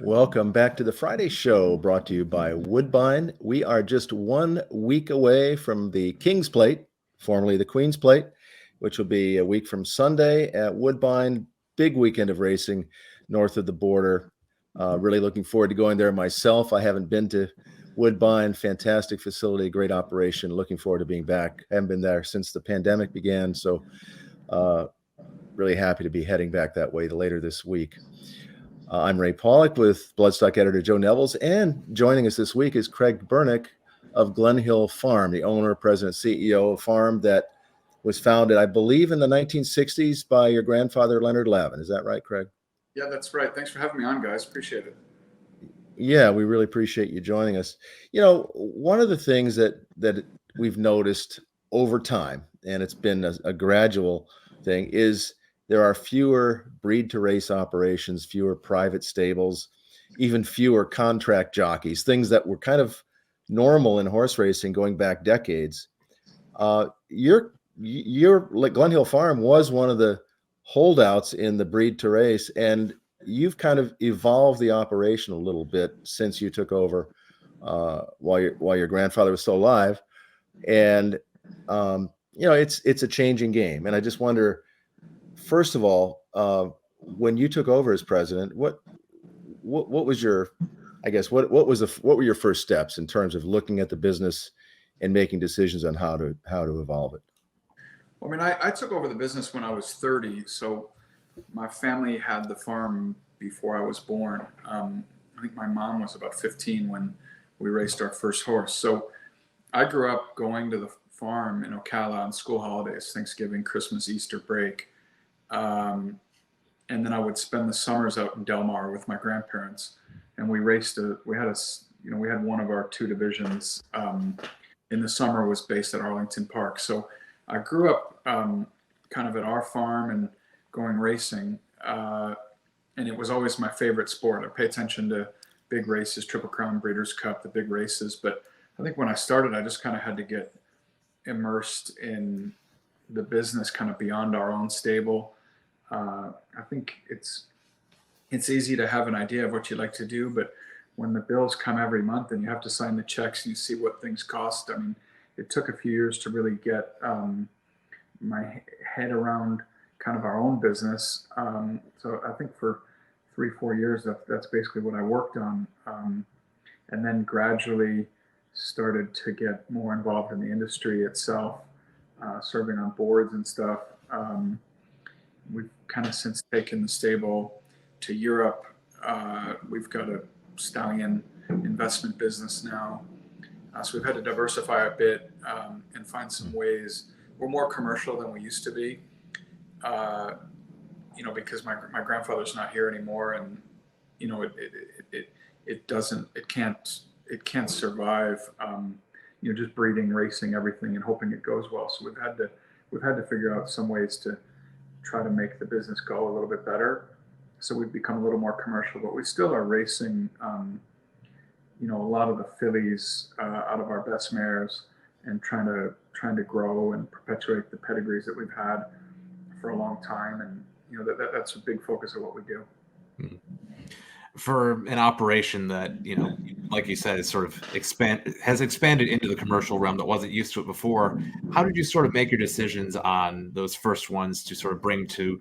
Welcome back to the Friday show brought to you by Woodbine. We are just 1 week away from the King's Plate, formerly the Queen's Plate, which will be a week from Sunday at Woodbine. Big weekend of racing north of the border. Really looking forward to going there myself. I haven't been to Woodbine. Fantastic facility, great operation. Looking forward to being back. Haven't been there since the pandemic began, so really happy to be heading back that way later this week. I'm Ray Pollock with Bloodstock editor Joe Nevels, and joining us this week is Craig Bernick of Glen Hill Farm, the owner, president, CEO of a farm that was founded, I believe, in the 1960s by your grandfather, Leonard Lavin. Is that right, Craig? Yeah, that's right. Thanks for having me on, guys. Appreciate it. Yeah, we really appreciate you joining us. You know, one of the things that we've noticed over time, and it's been a gradual thing, is there are fewer breed to race operations, fewer private stables, even fewer contract jockeys, things that were kind of normal in horse racing going back decades. Your like Glen Hill Farm was one of the holdouts in the breed to race, and you've kind of evolved the operation a little bit since you took over while your grandfather was still alive. And it's a changing game, and I just wonder, first of all, when you took over as president, what was your, I guess, what were your first steps in terms of looking at the business and making decisions on how to evolve it? Well, I mean, I took over the business when I was 30, so my family had the farm before I was born. I think my mom was about 15 when we raced our first horse. So I grew up going to the farm in Ocala on school holidays, Thanksgiving, Christmas, Easter break. And then I would spend the summers out in Del Mar with my grandparents, and we raced. We had one of our two divisions in the summer was based at Arlington Park. So I grew up kind of at our farm and going racing, and it was always my favorite sport. I pay attention to big races, Triple Crown, Breeders' Cup, the big races. But I think when I started, I just kind of had to get immersed in the business kind of beyond our own stable. I think it's easy to have an idea of what you like to do, but when the bills come every month and you have to sign the checks and you see what things cost, I mean, it took a few years to really get my head around kind of our own business. So I think for 3-4 years, that's basically what I worked on. And then gradually started to get more involved in the industry itself, serving on boards and stuff. We've kind of since taken the stable to Europe. We've got a stallion investment business now. So we've had to diversify a bit and find some ways. We're more commercial than we used to be, because my grandfather's not here anymore, and it can't survive. Just breeding, racing, everything, and hoping it goes well. So we've had to figure out some ways to try to make the business go a little bit better. So we've become a little more commercial, but we still are racing, a lot of the fillies out of our best mares, and trying to grow and perpetuate the pedigrees that we've had for a long time. And that's a big focus of what we do. For an operation that, like you said, is sort of has expanded into the commercial realm that wasn't used to it before, how did you sort of make your decisions on those first ones to sort of bring to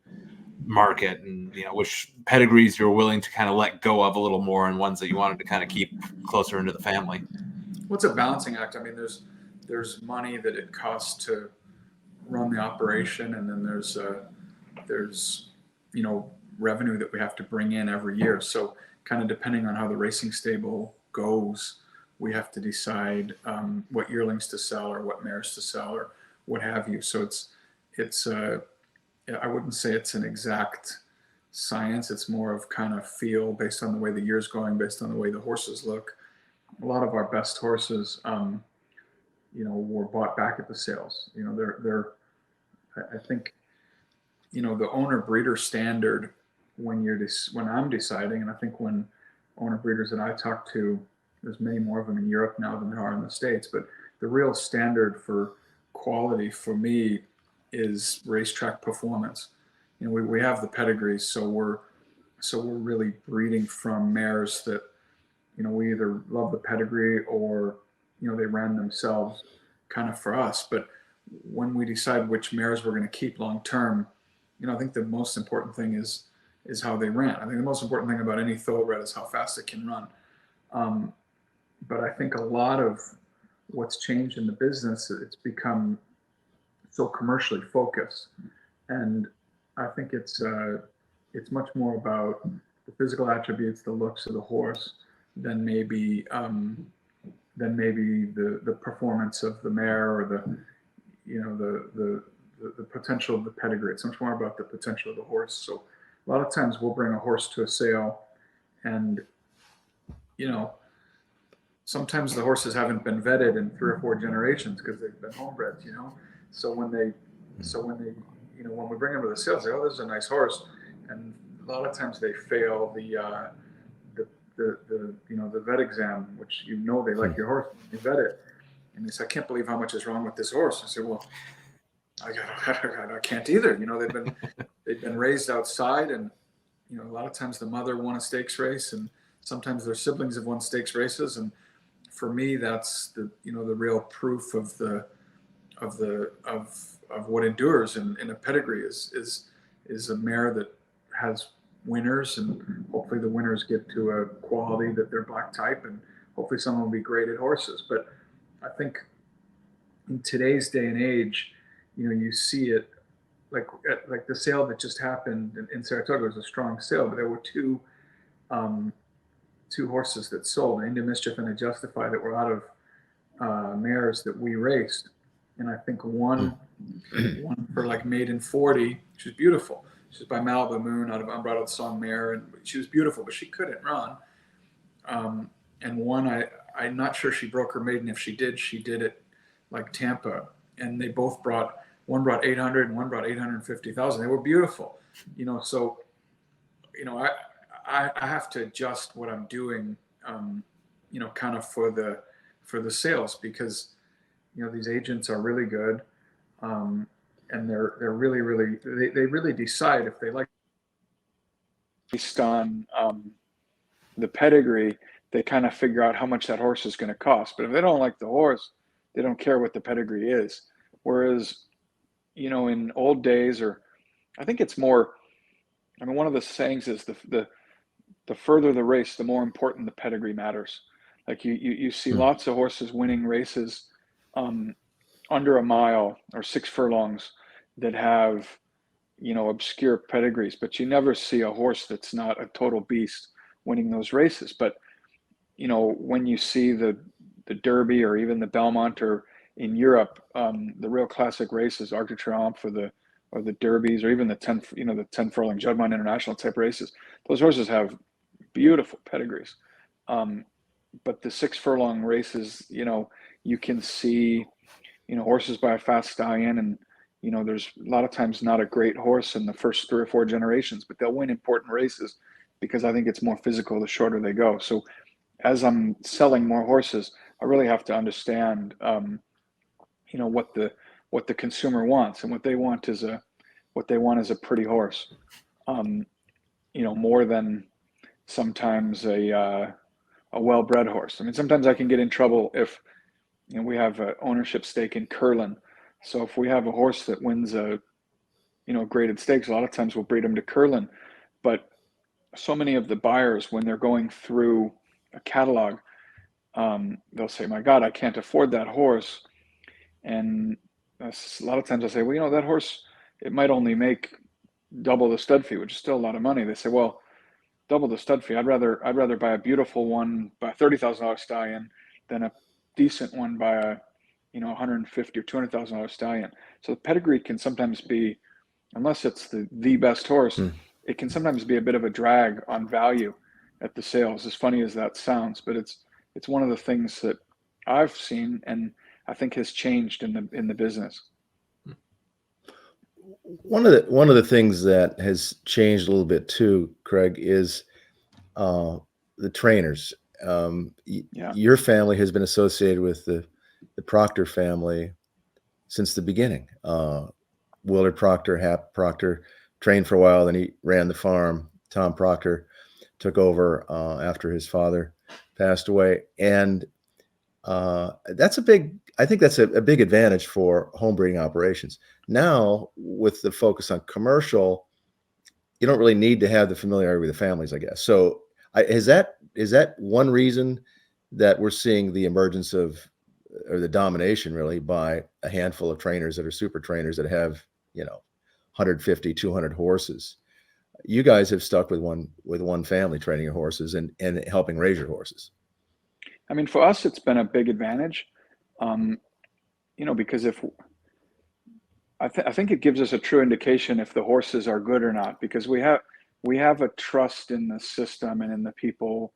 market, and which pedigrees you're willing to kind of let go of a little more, and ones that you wanted to kind of keep closer into the family? Well, it's a balancing act. I mean, there's money that it costs to run the operation, and then there's revenue that we have to bring in every year. So kind of depending on how the racing stable goes, we have to decide what yearlings to sell or what mares to sell or what have you. So it's I wouldn't say it's an exact science. It's more of kind of feel based on the way the year's going, based on the way the horses look. A lot of our best horses, were bought back at the sales. I think, the owner breeder standard when I'm deciding, and I think when owner breeders that I talk to, there's many more of them in Europe now than there are in the States, but the real standard for quality for me is racetrack performance. We have the pedigrees, so So we're really breeding from mares that, we either love the pedigree or, they ran themselves kind of for us. But when we decide which mares we're going to keep long term, I think the most important thing is how they ran. I think the most important thing about any thoroughbred is how fast it can run. But I think a lot of what's changed in the business, it's become so commercially focused, and I think it's much more about the physical attributes, the looks of the horse, than maybe the performance of the mare or the potential of the pedigree. It's much more about the potential of the horse. So a lot of times we'll bring a horse to a sale, and sometimes the horses haven't been vetted in 3 or 4 generations because they've been homebreds. So when we bring them to the sales, they say, "Oh, this is a nice horse," and a lot of times they fail the vet exam, which they like your horse, they vet it, and they say, "I can't believe how much is wrong with this horse." I say, "Well, I can't either. They've been raised outside, and a lot of times the mother won a stakes race, and sometimes their siblings have won stakes races, and for me, that's the real proof of what endures in a pedigree is a mare that has winners, and hopefully the winners get to a quality that they're black type, and hopefully someone will be graded horses. But I think in today's day and age, you see it like the sale that just happened in Saratoga was a strong sale, but there were two horses that sold, Into Mischief and a Justify, that were out of mares that we raced. And I think one for like maiden 40, she was beautiful. She was by Malibu Moon out of Unbridled Song Mare, and she was beautiful, but she couldn't run. And one, I'm not sure she broke her maiden. If she did it like Tampa. And they both one brought 800 and one brought 850,000. They were beautiful, so, I have to adjust what I'm doing, kind of for the sales, because, these agents are really good. And they're really, really, they really decide if they like based on the pedigree. They kind of figure out how much that horse is going to cost. But if they don't like the horse, they don't care what the pedigree is. Whereas, in old days, or I think it's more, one of the sayings is the further the race, the more important the pedigree matters. Like you see lots of horses winning races under a mile or 6 furlongs that have, obscure pedigrees, but you never see a horse that's not a total beast winning those races. But, when you see the Derby or even the Belmont, or in Europe, the real classic races, Arc de Triomphe or the Derbies, or even the 10 furlong Juddmonte International type races, those horses have beautiful pedigrees. But the 6 furlong races, you can see, horses by a fast stallion, and, there's a lot of times not a great horse in the first 3 or 4 generations, but they'll win important races because I think it's more physical the shorter they go. So as I'm selling more horses, I really have to understand, what the consumer wants, and what they want is a pretty horse, more than sometimes a well-bred horse. Sometimes I can get in trouble if we have an ownership stake in Curlin. So if we have a horse that wins a graded stakes, a lot of times we'll breed them to Curlin. But so many of the buyers, when they're going through a catalog, they'll say, "My God, I can't afford that horse." And a lot of times I say, "Well, that horse, it might only make double the stud fee," which is still a lot of money. They say, "Well, double the stud fee. I'd rather buy a beautiful one by a $30,000 stallion than a decent one by a $150,000 or $200,000 stallion." So the pedigree can sometimes be, unless it's the best horse, it can sometimes be a bit of a drag on value at the sales. As funny as that sounds, but it's one of the things that I've seen and I think has changed in the business. One of the things that has changed a little bit too, Craig, is the trainers. Your family has been associated with the Proctor family since the beginning. Willard Proctor, Hap Proctor, trained for a while, then he ran the farm. Tom Proctor took over after his father passed away. And that's I think that's a big advantage for home breeding operations. Now, with the focus on commercial, you don't really need to have the familiarity with the families, I guess. So is that one reason that we're seeing the emergence of, or the domination really, by a handful of trainers that are super trainers that have, 150, 200 horses? You guys have stuck with one family training your horses and helping raise your horses. I mean, for us, it's been a big advantage, because if I think it gives us a true indication if the horses are good or not, because we have a trust in the system and in the people,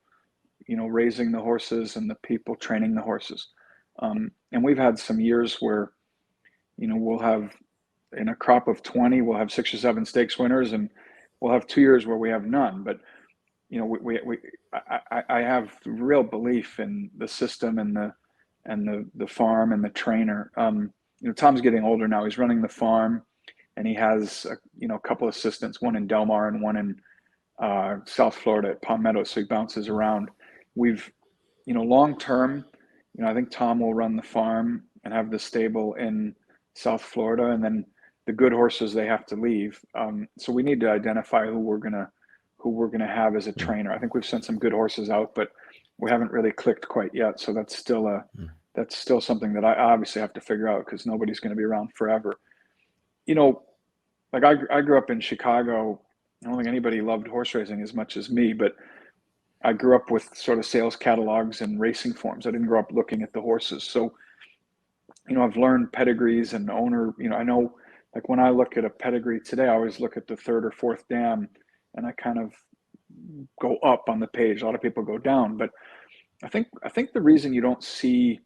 raising the horses and the people training the horses. And we've had some years where, we'll have, in a crop of 20, we'll have 6 or 7 stakes winners, and we'll have 2 years where we have none. But I have real belief in the system and the farm and the trainer. Tom's getting older now. He's running the farm, and he has a couple assistants, one in Del Mar and one in South Florida at Palm Meadows. So he bounces around. We've, long term, I think Tom will run the farm and have the stable in South Florida, and then the good horses, they have to leave. So we need to identify who we're gonna have as a trainer. I think we've sent some good horses out, but we haven't really clicked quite yet. So that's still something that I obviously have to figure out, because nobody's going to be around forever. Like I grew up in Chicago. I don't think anybody loved horse racing as much as me, but I grew up with sort of sales catalogs and racing forms. I didn't grow up looking at the horses. So, I've learned pedigrees and owner, I know, like when I look at a pedigree today, I always look at the 3rd or 4th dam, and I kind of go up on the page. A lot of people go down, but I think the reason you don't see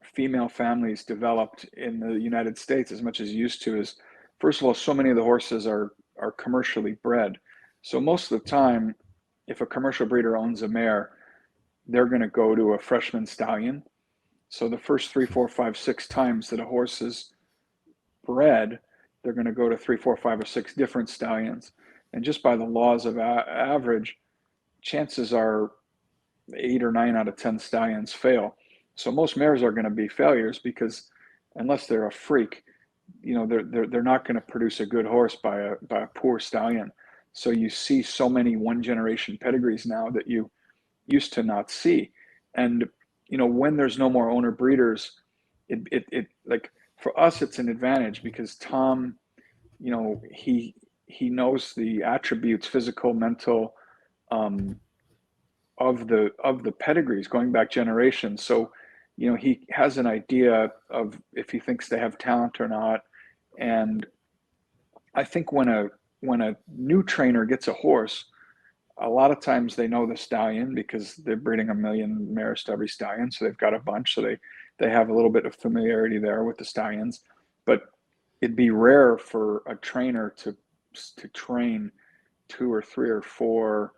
female families developed in the United States as much as you used to is, first of all, so many of the horses are commercially bred. So most of the time, if a commercial breeder owns a mare, they're going to go to a freshman stallion. So the first 3, 4, 5, 6 times that a horse is bred, they're going to go to 3, 4, 5, or 6 different stallions. And just by the laws of average, chances are 8 or 9 out of 10 stallions fail. So most mares are going to be failures, because unless they're a freak, they're not going to produce a good horse by a poor stallion. So you see so many one generation pedigrees now that you used to not see. And when there's no more owner breeders, it like, for us, it's an advantage, because Tom, he knows the attributes, physical, mental, of the pedigrees going back generations. So, he has an idea of if he thinks they have talent or not. And I think when a new trainer gets a horse, a lot of times they know the stallion, because they're breeding 1 million mares to every stallion. So they've got a bunch. So they have a little bit of familiarity there with the stallions. But it'd be rare for a trainer to train 2 or 3 or 4,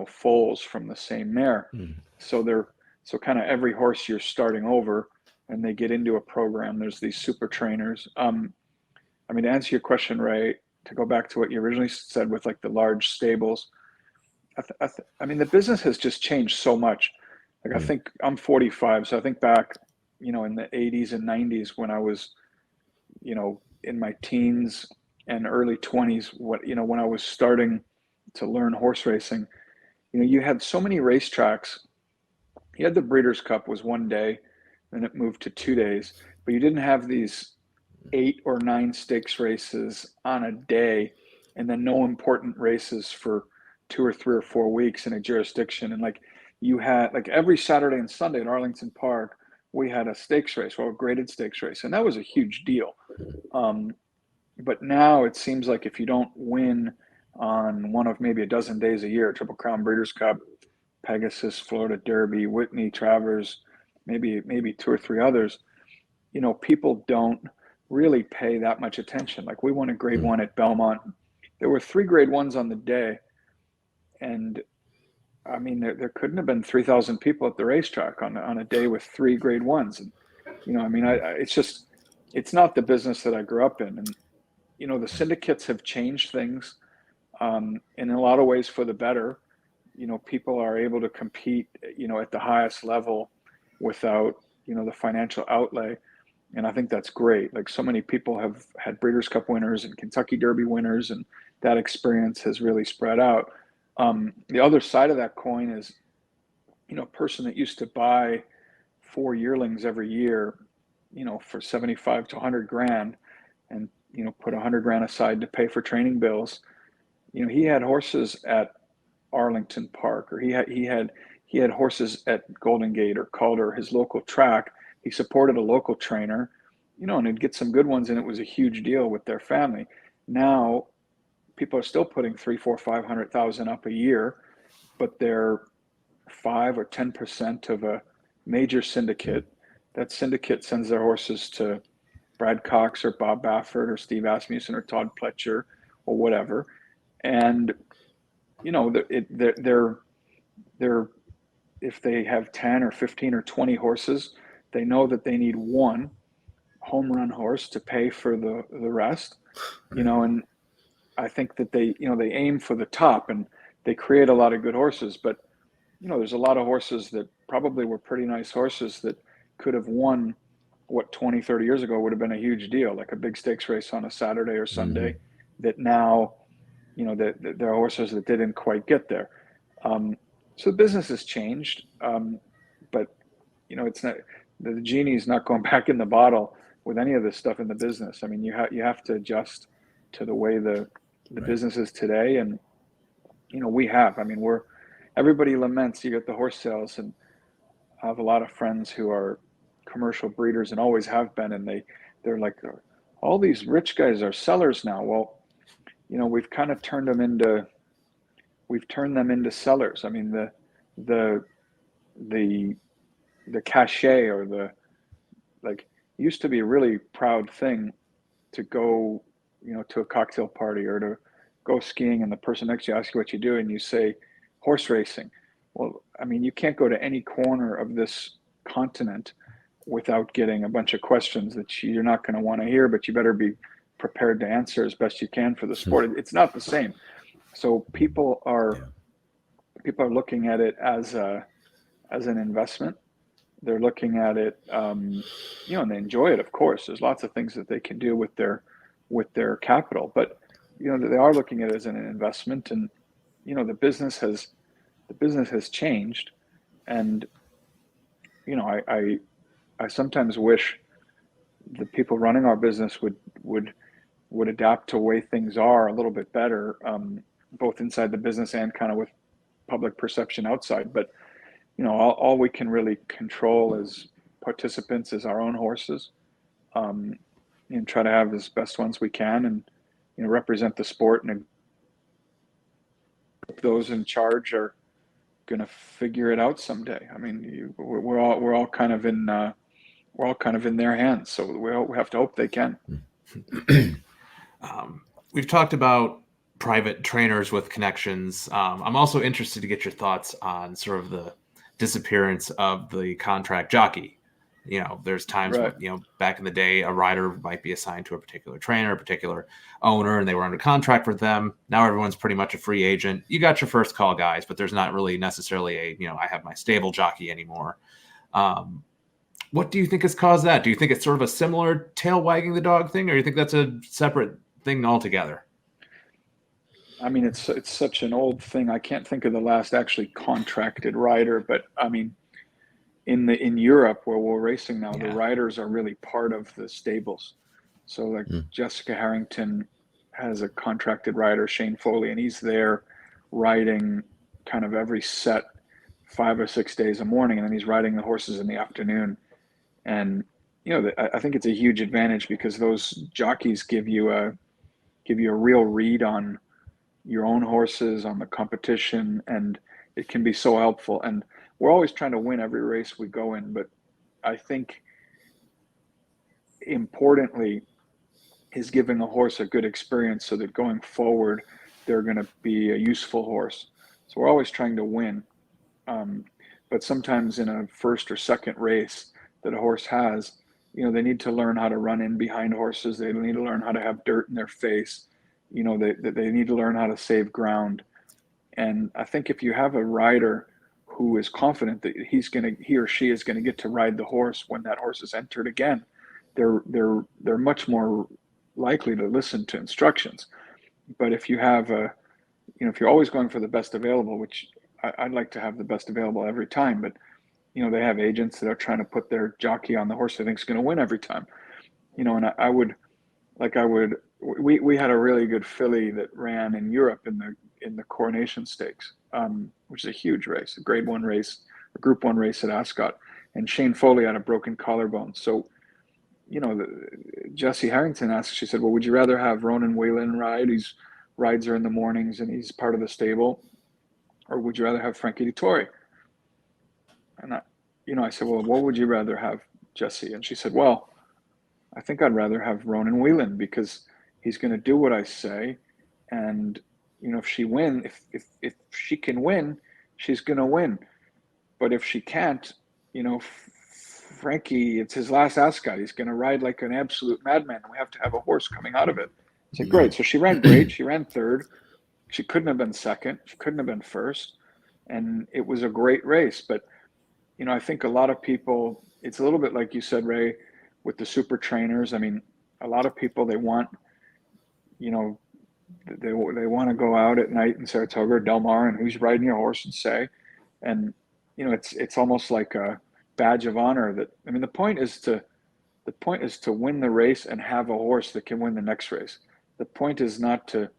foals from the same mare. So kind of every horse you're starting over, and they get into a program. There's these super trainers. I mean, to answer your question, Ray, to go back to what you originally said with like the large stables, I mean, the business has just changed so much. Like, I think I'm 45, so I think back, in the 80s and 90s when I was, in my teens and early 20s, when I was starting to learn horse racing, you had so many racetracks. You had the Breeders' Cup was one day, then it moved to 2 days, but you didn't have these 8 or 9 stakes races on a day, and then no important races for 2 or 3 or 4 weeks in a jurisdiction. And like, you had, like, every Saturday and Sunday at Arlington Park, we had a stakes race, a graded stakes race, and that was a huge deal. But now it seems like if you don't win on one of maybe a dozen days a year, Triple Crown, Breeders' Cup, Pegasus, Florida Derby, Whitney, Travers, maybe 2 or 3 others, people don't really pay that much attention. Like, we won a grade 1 at Belmont. There were 3 grade 1s on the day, and I mean, there couldn't have been 3,000 people at the racetrack on a day with 3 grade 1s. And I mean, it's not the business that I grew up in. And the syndicates have changed things. and in a lot of ways for the better. People are able to compete, at the highest level without, the financial outlay. And I think that's great. Like, so many people have had Breeders' Cup winners and Kentucky Derby winners, and that experience has really spread out. The other side of that coin is, a person that used to buy 4 yearlings every year, for 75 to 100 grand, and, put 100 grand aside to pay for training bills. He had horses at Arlington Park, or he had horses at Golden Gate or Calder, his local track. He supported a local trainer, and he'd get some good ones, and it was a huge deal with their family. Now, people are still putting 3, 4, 500,000 up a year, but they're 5 or 10% of a major syndicate. That syndicate sends their horses to Brad Cox or Bob Baffert or Steve Asmussen or Todd Pletcher or whatever, and they're if they have 10 or 15 or 20 horses, they know that they need one home run horse to pay for the rest, and I think that they aim for the top, and they create a lot of good horses, but there's a lot of horses that probably were pretty nice horses that could have won what 20, 30 years ago would have been a huge deal, like a big stakes race on a Saturday or Sunday, that now, there are horses that didn't quite get there. So the business has changed, but it's not, the genie's not going back in the bottle with any of this stuff in the business. I mean, you have to adjust to the way the business is today, and we have. I mean, everybody laments. You get the horse sales, and I have a lot of friends who are commercial breeders and always have been, and they're like, all these rich guys are sellers now. Well, we've kind of turned them into sellers. I mean, the cachet, or used to be a really proud thing to go, to a cocktail party or to go skiing, and the person next to you asks you what you do, and you say horse racing. Well, I mean, you can't go to any corner of this continent without getting a bunch of questions that you're not going to want to hear, but you better be prepared to answer as best you can for the sport. It's not the same. So people are looking at it as an investment. They're looking at it, and they enjoy it. Of course, there's lots of things that they can do with their capital, but they are looking at it as an investment. And the business has changed, and I sometimes wish the people running our business would adapt to the way things are a little bit better, both inside the business and kind of with public perception outside. But all we can really control as participants is our own horses, and try to have as best ones we can, and represent the sport. And those in charge are going to figure it out someday. I mean, we're all kind of in their hands, so we have to hope they can. We've talked about private trainers with connections. I'm also interested to get your thoughts on sort of the disappearance of the contract jockey. There's times Right. when, back in the day, a rider might be assigned to a particular trainer, a particular owner, and they were under contract with them. Now everyone's pretty much a free agent. You got your first call guys, but there's not really necessarily I have my stable jockey anymore. What do you think has caused that? Do you think it's sort of a similar tail wagging the dog thing, or do you think that's a separate thing altogether? I mean, it's such an old thing. I can't think of the last actually contracted rider, but I mean, in Europe where we're racing now, the riders are really part of the stables. So like Jessica Harrington has a contracted rider, Shane Foley, and he's there riding kind of every set 5 or 6 days a morning, and then he's riding the horses in the afternoon. And I think it's a huge advantage because those jockeys give you a real read on your own horses, on the competition, and it can be so helpful. And we're always trying to win every race we go in, but I think importantly is giving a horse a good experience so that going forward they're going to be a useful horse. So we're always trying to win, but sometimes in a first or second race that a horse has, they need to learn how to run in behind horses. They need to learn how to have dirt in their face. they need to learn how to save ground. And I think if you have a rider who is confident that he or she is going to get to ride the horse when that horse is entered again, they're much more likely to listen to instructions. But if you have if you're always going for the best available, which I'd like to have the best available every time, but they have agents that are trying to put their jockey on the horse they think is going to win every time. And we had a really good filly that ran in Europe in the Coronation Stakes, which is a huge race, a Grade 1 race, a Group 1 race at Ascot, and Shane Foley had a broken collarbone. So, Jessie Harrington asked, she said, well, would you rather have Ronan Whalen ride? He rides her in the mornings and he's part of the stable, or would you rather have Frankie Dettori? And I said, well, what would you rather have, Jessie? And she said, well, I think I'd rather have Ronan Whalen because he's going to do what I say. And, if she can win, she's going to win. But if she can't, Frankie, it's his last Ascot. He's going to ride like an absolute madman. We have to have a horse coming out of it. I said, great. So she ran great. She ran third. She couldn't have been second. She couldn't have been first. And it was a great race. But, I think a lot of people, it's a little bit like you said, Ray, with the super trainers. I mean, a lot of people, they want, they want to go out at night in Saratoga or Del Mar and who's riding your horse and say, and, it's almost like a badge of honor that, the point is to win the race and have a horse that can win the next race. The point is not to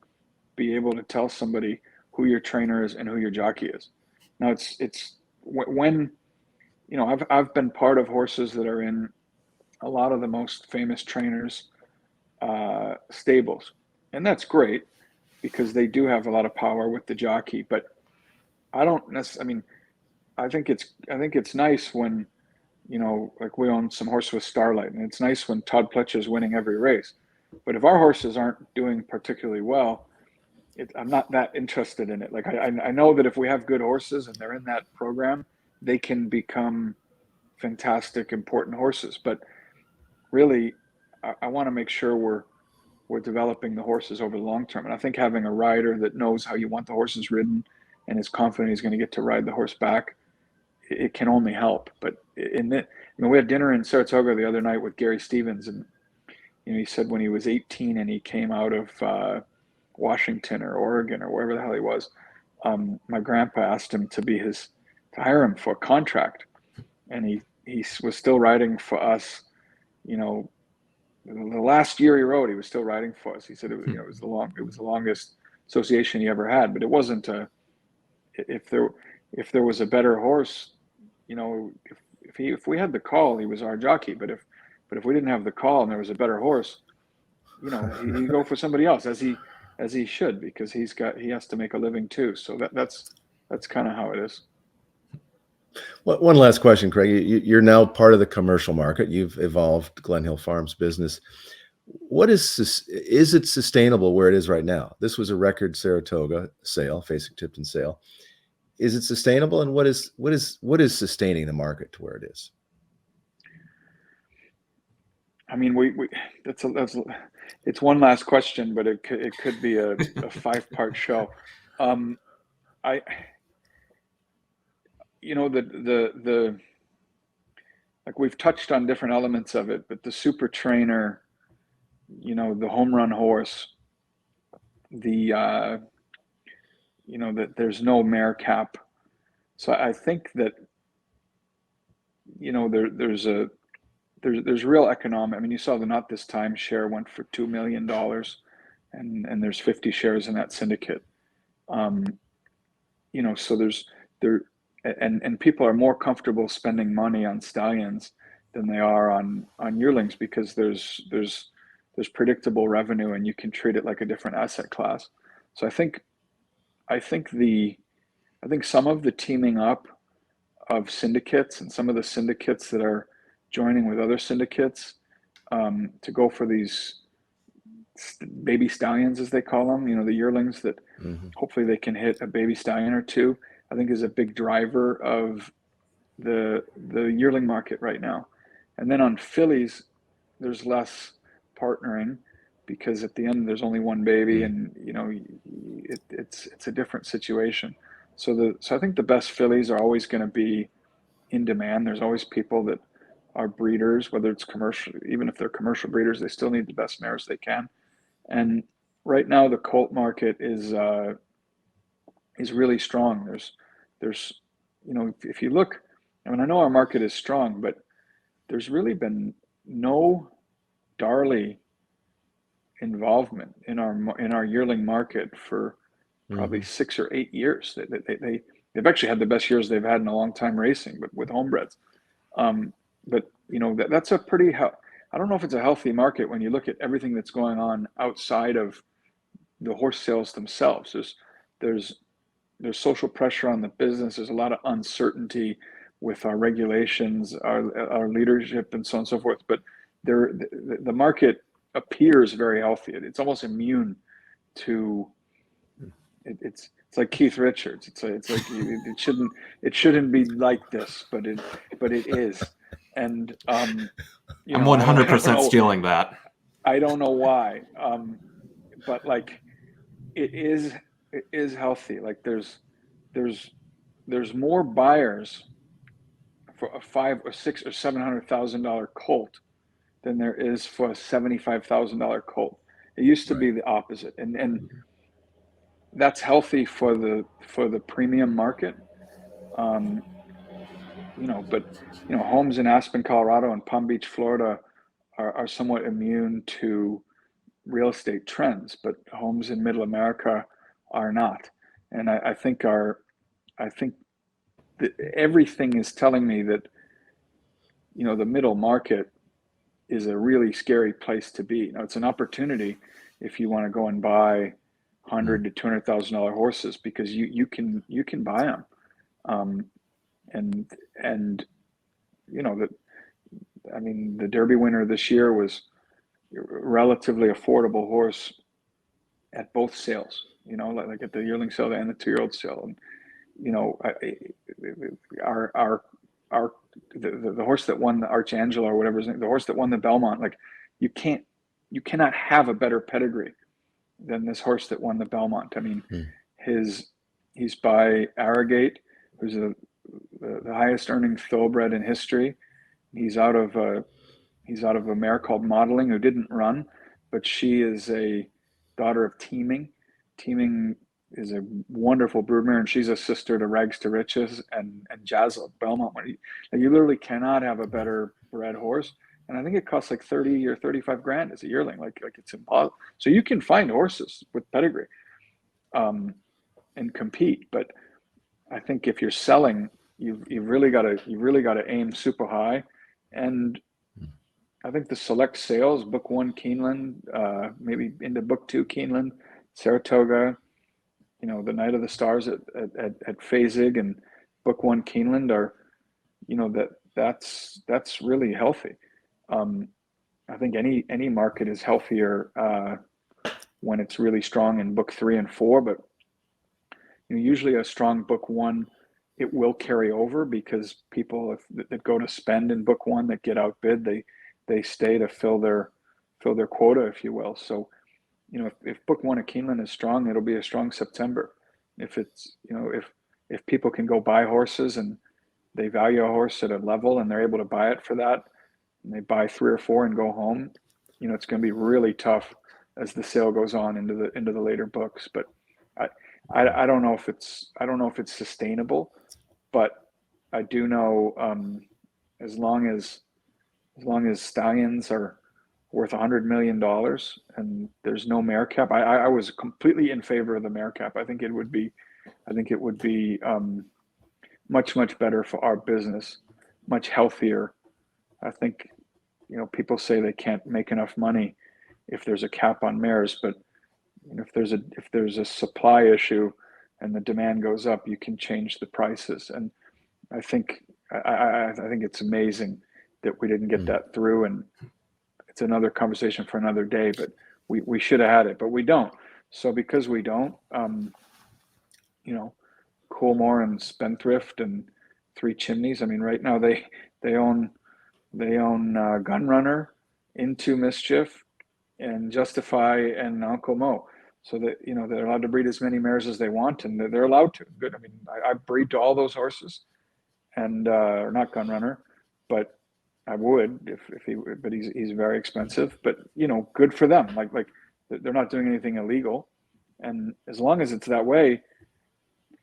be able to tell somebody who your trainer is and who your jockey is. Now it's when, I've been part of horses that are in a lot of the most famous trainers' stables, and that's great because they do have a lot of power with the jockey. But I don't necessarily. I think it's nice when, like we own some horse with Starlight, and it's nice when Todd Pletcher is winning every race. But if our horses aren't doing particularly well, I'm not that interested in it. Like I know that if we have good horses and they're in that program, they can become fantastic, important horses. But really, I want to make sure we're developing the horses over the long term. And I think having a rider that knows how you want the horses ridden and is confident he's going to get to ride the horse back, it can only help. But we had dinner in Saratoga the other night with Gary Stevens, and he said when he was 18 and he came out of Washington or Oregon or wherever the hell he was, my grandpa asked him to hire him for a contract, and he was still riding for us. The last year he rode, he was still riding for us. He said it was the longest association he ever had. But it wasn't if there was a better horse, if we had the call, he was our jockey. But if we didn't have the call and there was a better horse, he'd go for somebody else, as he should, because he has to make a living too. So that's kind of how it is. One last question, Craig. You're now part of the commercial market. You've evolved Glen Hill Farm's business. What is it sustainable where it is right now? This was a record Saratoga sale, facing Tipton sale. Is it sustainable, and what is sustaining the market to where it is? It's one last question, but it could be a 5-part show. Like we've touched on different elements of it, but the super trainer, the home run horse, that there's no mare cap. So I think that, there's real economic. You saw the Not This Time share went for $2 million, and there's 50 shares in that syndicate. So and people are more comfortable spending money on stallions than they are on yearlings, because there's predictable revenue and you can treat it like a different asset class. So I think some of the teaming up of syndicates and some of the syndicates that are joining with other syndicates to go for these baby stallions, as they call them, the yearlings that hopefully they can hit a baby stallion or two, I think is a big driver of the yearling market right now. And then on fillies, there's less partnering, because at the end there's only one baby, and you know, it's a different situation. So I think the best fillies are always going to be in demand. There's always people that are breeders, whether it's commercial, even if they're commercial breeders, they still need the best mares they can. And right now the colt market is really strong. There's you know, if you look, I mean, I know our market is strong, but there's really been no Darley involvement in our yearling market for probably 6 or 8 years. They've actually had the best years they've had in a long time racing, but with homebreds. But you know, that's a pretty, I don't know if it's a healthy market when you look at everything that's going on outside of the horse sales themselves. There's social pressure on the business. There's a lot of uncertainty with our regulations, our leadership, and so on and so forth. But the market appears very healthy. It's almost immune to. It's like Keith Richards. It's like it shouldn't be like this, but it is. And you I'm know, 100% stealing that. I don't know why, but like it is healthy. Like there's more buyers for a $500,000 or $600,000 or $700,000 colt than there is for a $75,000 colt. It used to be the opposite, and that's healthy for the premium market. You know, but you know, homes in Aspen, Colorado, and Palm Beach, Florida, are somewhat immune to real estate trends, but homes in Middle America are not. And I think that everything is telling me that, you know, the middle market is a really scary place to be. Now, it's an opportunity if you want to go and buy $100,000 to $200,000 horses, because you can buy them, and you know, I mean, the Derby winner this year was a relatively affordable horse at both sales. You know, like at the yearling sale and the 2-year-old sale. And you know, the horse that won the Archangelo or whatever his name, the horse that won the Belmont, like you cannot have a better pedigree than this horse that won the Belmont. I mean, he's by Arrogate, who's the highest earning thoroughbred in history. He's out of a mare called Modeling, who didn't run, but she is a daughter of Teaming. Teaming is a wonderful broodmare, and she's a sister to Rags to Riches and Jazzle Belmont. You literally cannot have a better bred horse. And I think it costs like 30 or 35 grand as a yearling. Like it's impossible. So you can find horses with pedigree, and compete. But I think if you're selling, you've really got to aim super high. And I think the select sales, book 1 Keeneland, maybe into book 2 Keeneland, Saratoga, you know, the Night of the Stars at Phasig, and book 1 Keeneland are, you know, that's really healthy. I think any market is healthier when it's really strong in book 3 and 4, but you know, usually a strong book 1, it will carry over, because people that go to spend in book 1 that get outbid, they stay to fill their quota, if you will. So, you know, if book 1 at Keeneland is strong, it'll be a strong September. If it's, you know, if people can go buy horses and they value a horse at a level and they're able to buy it for that, and they buy 3 or 4 and go home, you know, it's going to be really tough as the sale goes on into the later books. But I don't know if it's sustainable, but I do know, as long as stallions are worth $100 million and there's no mare cap, I was completely in favor of the mare cap. I think it would be much better for our business, much healthier. I think, you know, people say they can't make enough money if there's a cap on mares, but you know, if there's a supply issue and the demand goes up, you can change the prices. And I think it's amazing that we didn't get that through, and it's another conversation for another day, but we should have had it, but we don't. So because we don't, you know, Coolmore and Spendthrift and Three Chimneys, I mean, right now they own Gunrunner, Into Mischief, and Justify and Uncle Mo, so that they're allowed to breed as many mares as they want, and they're allowed to. Good. I mean, I breed to all those horses, and not Gun Runner, but I would if he. But he's very expensive. But good for them. Like they're not doing anything illegal, and as long as it's that way,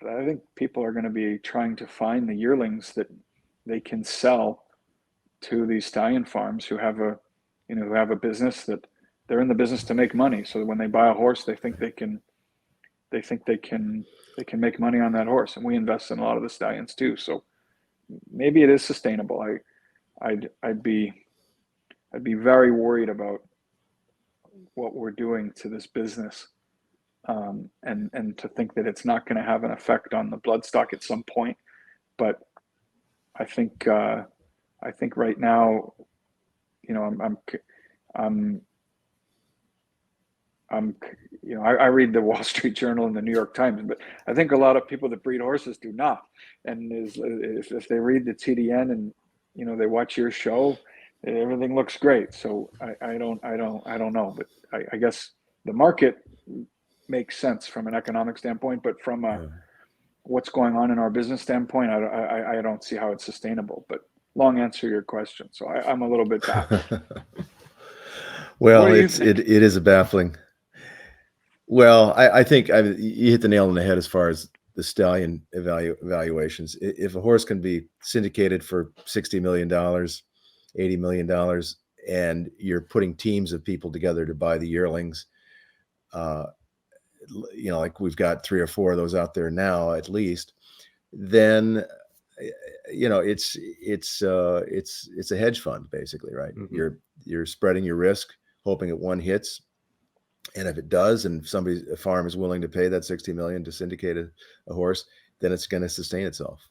I think people are going to be trying to find the yearlings that they can sell to these stallion farms who have a business, that they're in the business to make money. So when they buy a horse, they think they can make money on that horse, and we invest in a lot of the stallions too. So maybe it is sustainable. I'd be very worried about what we're doing to this business, and to think that it's not going to have an effect on the bloodstock at some point. But I think right now, I read the Wall Street Journal and the New York Times, but I think a lot of people that breed horses do not. And if they read the TDN and they watch your show, everything looks great. So I don't know, but I guess the market makes sense from an economic standpoint, but from what's going on in our business standpoint, I don't see how it's sustainable. But long answer to your question, so I'm a little bit baffled. Well, it is a baffling. Well, I think you hit the nail on the head as far as the stallion evaluations. If a horse can be syndicated for $60 million, $80 million, and you're putting teams of people together to buy the yearlings, like we've got 3 or 4 of those out there now, at least, then it's a hedge fund, basically, right? Mm-hmm. You're spreading your risk, hoping that one hits. And if it does, and a farm is willing to pay that $60 million to syndicate a horse, then it's going to sustain itself.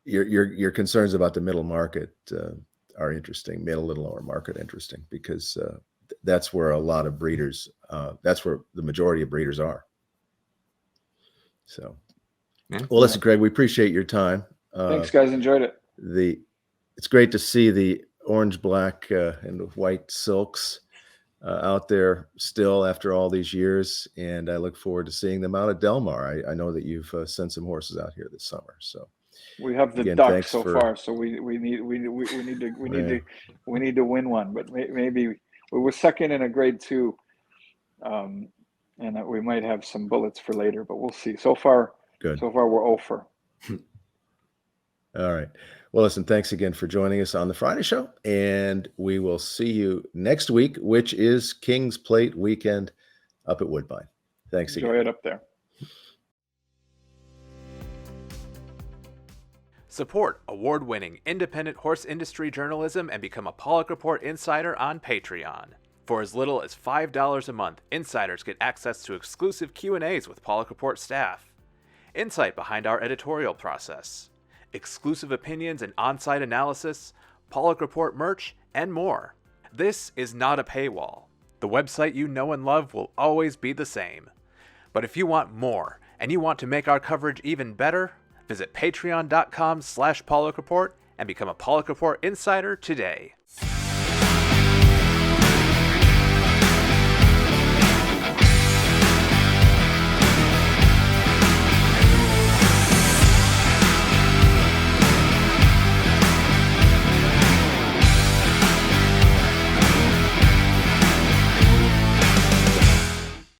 Your concerns about the middle market are interesting. Middle and lower market interesting, because that's where a lot of breeders. That's where the majority of breeders are. So, well, listen, Craig, we appreciate your time. Thanks, guys. Enjoyed it. It's great to see the orange, black, and white silks out there still after all these years, and I look forward to seeing them out at Del Mar. I know that you've sent some horses out here this summer, so we have the duck so far. So we need to win one, but maybe we were second in a grade 2, and we might have some bullets for later, but we'll see. So far, good. So far we're 0 for. All right. Well, listen, thanks again for joining us on the Friday show, and we will see you next week, which is King's Plate weekend up at Woodbine. Thanks again. Enjoy it up there. Support award-winning independent horse industry journalism and become a Pollock Report Insider on Patreon. For as little as $5 a month, insiders get access to exclusive Q&As with Pollock Report staff, insight behind our editorial process, exclusive opinions and on-site analysis, Pollock Report merch, and more. This is not a paywall. The website you know and love will always be the same. But if you want more, and you want to make our coverage even better, visit patreon.com/Pollock Report and become a Pollock Report Insider today.